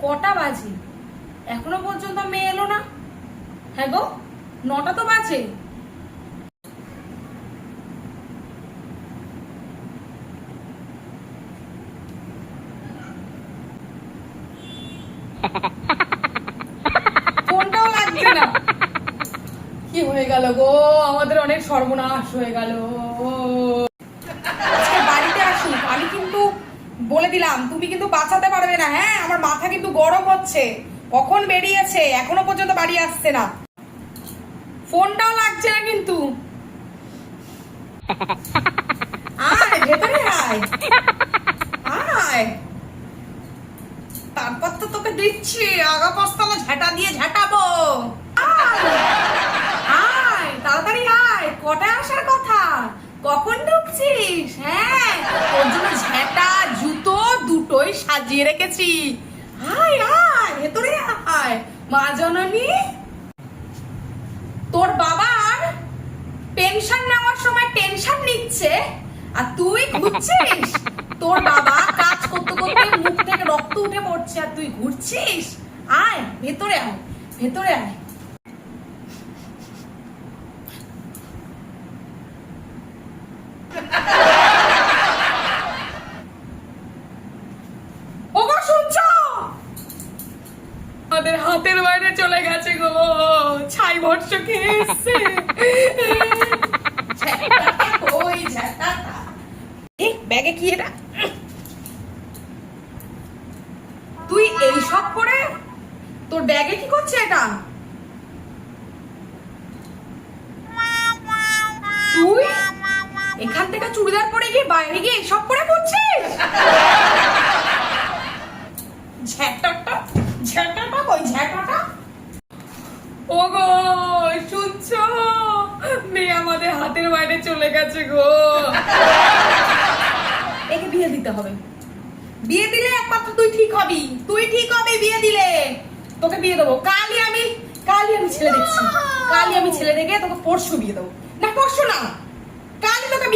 কটা বাজে? এখনো পর্যন্ত মেয়ে এলো না। হ্যাঁ গো, 9টা তো বাজে। ফোনটাও লাগছে না। কি হয়ে গেল গো, আমাদের অনেক সর্বনাশ হয়ে গেল। আজকে বাড়িতে আসুন, আমি কিন্তু বলে দিলাম তুমি কিন্তু বাঁচাতে পারবে না। হ্যাঁ, আমার মাথা কিন্তু গরম হচ্ছে। কখন বেরিয়েছে, এখনো পর্যন্ত বাড়ি আসছে না। ফোনটাও লাগছে না কিন্তু। আয় ভেতরে আয়, আয়। তারপর তো তোকে দিচ্ছি আগা পাঁচতলা ঝাঁটা দিয়ে ঝাঁটাবো। আয় তাড়াতাড়ি আয়, কটায় আসার কথা? কখন ঢুকছিস? হ্যাঁ, তোর জন্য ঝাঁটা জুতো দুটোই সাজিয়ে রেখেছি। আয় আয় ভেতরে আয়। মা জননী, তোর বাবার পেনশন নেওয়ার সময় টেনশন নিচ্ছে আর তুই ঘুরছিস। তোর বাবা কাজ করতে করতে মুখ থেকে রক্ত উঠে পড়ছে আর তুই ঘুরছিস। আয় ভেতরে আয়, ভেতরে আয়। ওগো শুনছো? আমাদের হাতের বাইরে চলে গেছে গো, ছাই ভর্ষ খেয়ে এসছে। ওই ঝাঁটাটা ব্যাগে কি এটা? তুই এই সব করে তোর ব্যাগে কি করছে এটা? তুই এখান থেকে চুড়িদার পরে গিয়ে বাইরে গিয়ে এসব করে করছিস? ঝ্যাটাটা ঝ্যাটাটা কই ঝ্যাটাটা? ওগো শুনছো, মেয়ে আমাদের হাতের বাইরে চলে গেছে গো। একে বিয়ে দিতে হবে। বিয়ে দিলে একমাত্র তুই ঠিক হবি, তুই ঠিক হবি বিয়ে দিলে। তোকে বিয়ে দেবো কালই আমি ছেলে দেখছি। কালই আমি ছেলে দেখে তোকে পরশু বিয়ে দেবো। না পরশু না, কালই তোকে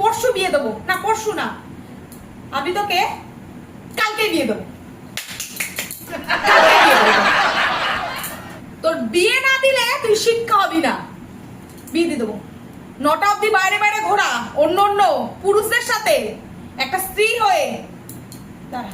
পরশু বিয়ে দেবো। না পরশু না, আমি তোকে কালকে বিয়ে দেবো। তোর বিয়ে না দিলে তুই শিক্ষা হবি না। বিয়ে দিয়ে দেবো। 9টা অব্দি বাইরে বাইরে ঘোরা অন্য অন্য পুরুষদের সাথে একটা স্ত্রী হয়ে। দাঁড়া।